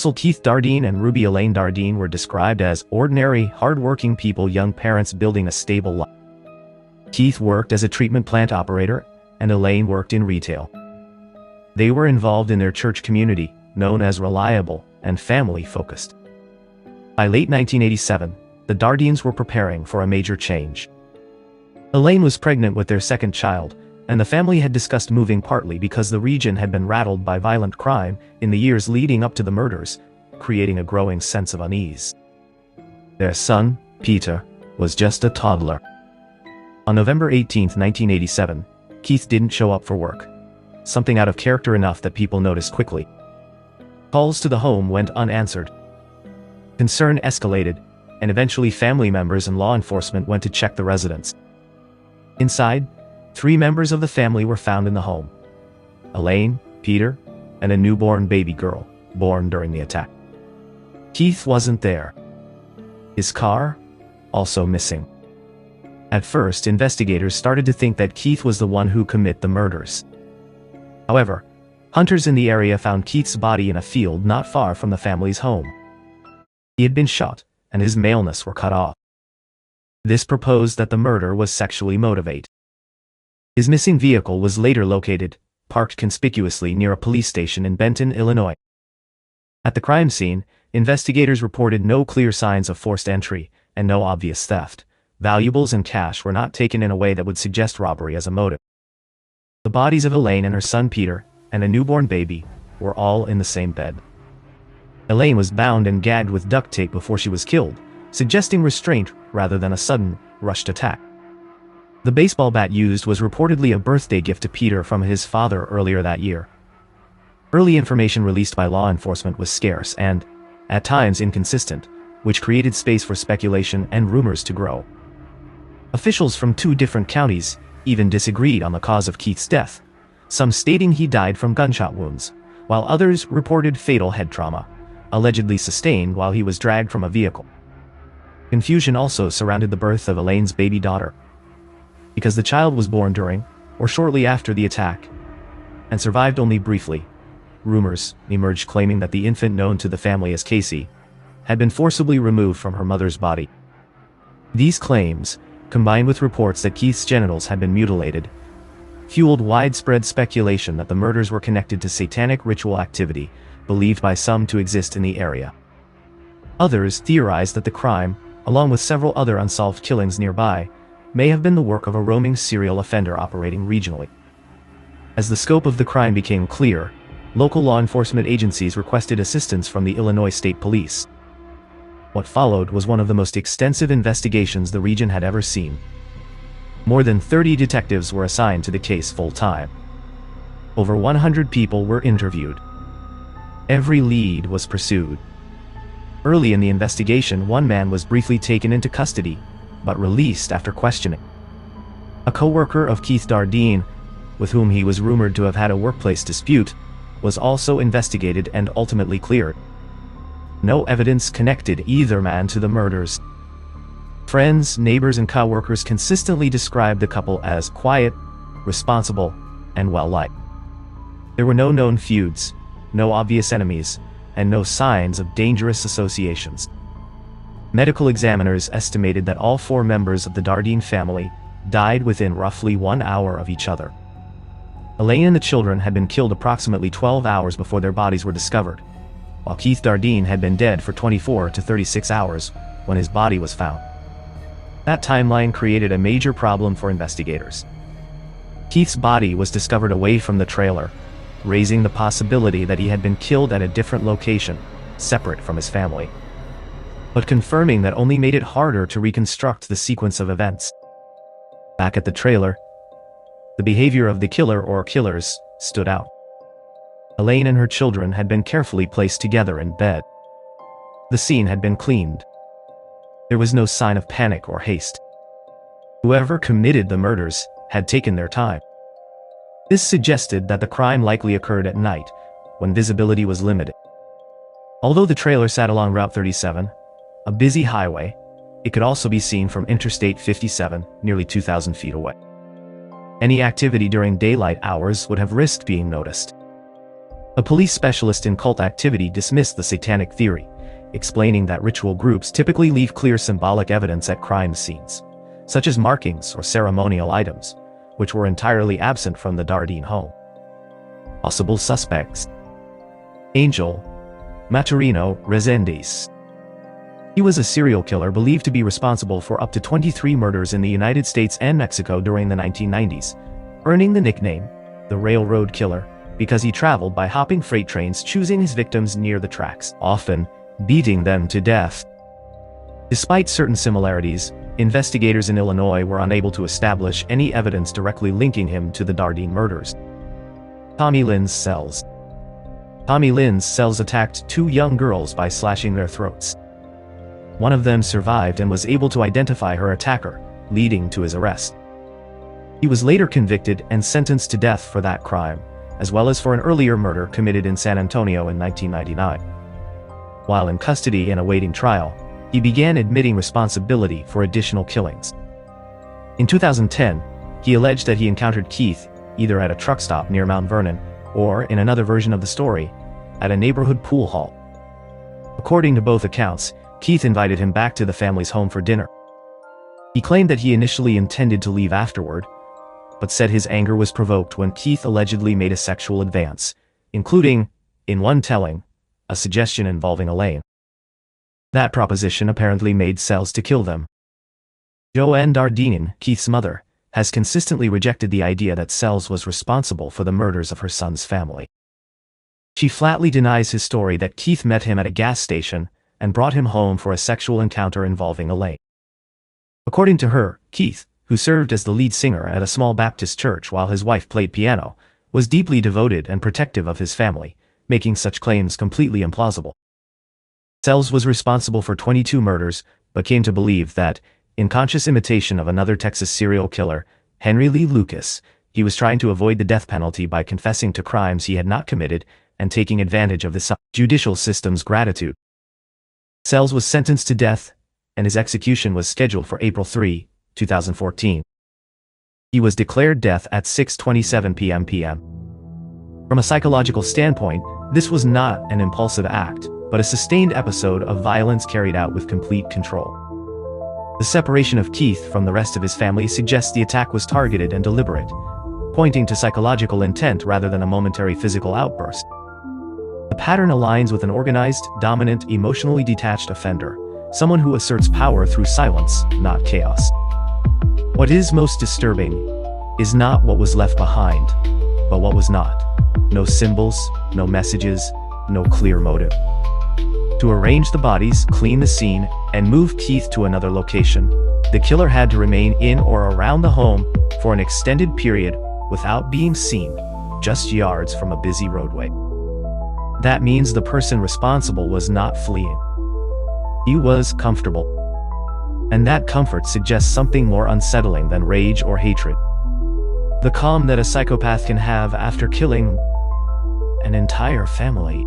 Russell Keith Dardeen and Ruby Elaine Dardeen were described as ordinary, hard-working people, young parents building a stable life. Keith worked as a treatment plant operator, and Elaine worked in retail. They were involved in their church community, known as reliable and family-focused. By late 1987, the Dardeens were preparing for a major change. Elaine was pregnant with their second child, and the family had discussed moving, partly because the region had been rattled by violent crime in the years leading up to the murders, creating a growing sense of unease. Their son, Peter, was just a toddler. On November 18, 1987, Keith didn't show up for work, something out of character enough that people noticed quickly. Calls to the home went unanswered. Concern escalated, and eventually family members and law enforcement went to check the residence. Inside, 3 members of the family were found in the home: Elaine, Peter, and a newborn baby girl, born during the attack. Keith wasn't there. His car? Also missing. At first, investigators started to think that Keith was the one who committed the murders. However, hunters in the area found Keith's body in a field not far from the family's home. He had been shot, and his maleness were cut off. This proposed that the murder was sexually motivated. His missing vehicle was later located, parked conspicuously near a police station in Benton, Illinois. At the crime scene, investigators reported no clear signs of forced entry, and no obvious theft. Valuables and cash were not taken in a way that would suggest robbery as a motive. The bodies of Elaine and her son Peter, and a newborn baby, were all in the same bed. Elaine was bound and gagged with duct tape before she was killed, suggesting restraint rather than a sudden, rushed attack. The baseball bat used was reportedly a birthday gift to Peter from his father earlier that year. Early information released by law enforcement was scarce and, at times, inconsistent, which created space for speculation and rumors to grow. Officials from 2 different counties even disagreed on the cause of Keith's death, some stating he died from gunshot wounds, while others reported fatal head trauma, allegedly sustained while he was dragged from a vehicle. Confusion also surrounded the birth of Elaine's baby daughter. Because the child was born during, or shortly after the attack, and survived only briefly, rumors emerged claiming that the infant, known to the family as Casey, had been forcibly removed from her mother's body. These claims, combined with reports that Keith's genitals had been mutilated, fueled widespread speculation that the murders were connected to satanic ritual activity, believed by some to exist in the area. Others theorized that the crime, along with several other unsolved killings nearby, may have been the work of a roaming serial offender operating regionally. As the scope of the crime became clear, local law enforcement agencies requested assistance from the Illinois State Police. What followed was one of the most extensive investigations the region had ever seen. More than 30 detectives were assigned to the case full-time. Over 100 people were interviewed. Every lead was pursued. Early in the investigation, one man was briefly taken into custody, but released after questioning. A co-worker of Keith Dardeen, with whom he was rumored to have had a workplace dispute, was also investigated and ultimately cleared. No evidence connected either man to the murders. Friends, neighbors, and co-workers consistently described the couple as quiet, responsible, and well-liked. There were no known feuds, no obvious enemies, and no signs of dangerous associations. Medical examiners estimated that all 4 members of the Dardeen family died within roughly 1 hour of each other. Elaine and the children had been killed approximately 12 hours before their bodies were discovered, while Keith Dardeen had been dead for 24 to 36 hours when his body was found. That timeline created a major problem for investigators. Keith's body was discovered away from the trailer, raising the possibility that he had been killed at a different location, separate from his family. But confirming that only made it harder to reconstruct the sequence of events. Back at the trailer, the behavior of the killer or killers stood out. Elaine and her children had been carefully placed together in bed. The scene had been cleaned. There was no sign of panic or haste. Whoever committed the murders had taken their time. This suggested that the crime likely occurred at night, when visibility was limited. Although the trailer sat along Route 37, a busy highway, it could also be seen from Interstate 57, nearly 2,000 feet away. Any activity during daylight hours would have risked being noticed. A police specialist in cult activity dismissed the satanic theory, explaining that ritual groups typically leave clear symbolic evidence at crime scenes, such as markings or ceremonial items, which were entirely absent from the Dardeen home. Possible suspects: Angel Maturino Resendiz. He was a serial killer believed to be responsible for up to 23 murders in the United States and Mexico during the 1990s, earning the nickname, the Railroad Killer, because he traveled by hopping freight trains, choosing his victims near the tracks, often beating them to death. Despite certain similarities, investigators in Illinois were unable to establish any evidence directly linking him to the Dardeen murders. Tommy Lynn's cells. Tommy Lynn's cells attacked 2 young girls by slashing their throats. One of them survived and was able to identify her attacker, leading to his arrest. He was later convicted and sentenced to death for that crime, as well as for an earlier murder committed in San Antonio in 1999. While in custody and awaiting trial, he began admitting responsibility for additional killings. In 2010, he alleged that he encountered Keith either at a truck stop near Mount Vernon, or, in another version of the story, at a neighborhood pool hall. According to both accounts, Keith invited him back to the family's home for dinner. He claimed that he initially intended to leave afterward, but said his anger was provoked when Keith allegedly made a sexual advance, including, in one telling, a suggestion involving Elaine. That proposition apparently made Sells to kill them. Joanne Dardeen, Keith's mother, has consistently rejected the idea that Sells was responsible for the murders of her son's family. She flatly denies his story that Keith met him at a gas station and brought him home for a sexual encounter involving Elaine. According to her, Keith, who served as the lead singer at a small Baptist church while his wife played piano, was deeply devoted and protective of his family, making such claims completely implausible. Sells was responsible for 22 murders, but came to believe that, in conscious imitation of another Texas serial killer, Henry Lee Lucas, he was trying to avoid the death penalty by confessing to crimes he had not committed and taking advantage of the judicial system's gratitude. Sells was sentenced to death, and his execution was scheduled for April 3, 2014. He was declared dead at 6:27 p.m. From a psychological standpoint, this was not an impulsive act, but a sustained episode of violence carried out with complete control. The separation of Keith from the rest of his family suggests the attack was targeted and deliberate, pointing to psychological intent rather than a momentary physical outburst. The pattern aligns with an organized, dominant, emotionally detached offender, someone who asserts power through silence, not chaos. What is most disturbing is not what was left behind, but what was not. No symbols, no messages, no clear motive. To arrange the bodies, clean the scene, and move Keith to another location, the killer had to remain in or around the home for an extended period without being seen, just yards from a busy roadway. That means the person responsible was not fleeing. He was comfortable. And that comfort suggests something more unsettling than rage or hatred. The calm that a psychopath can have after killing an entire family.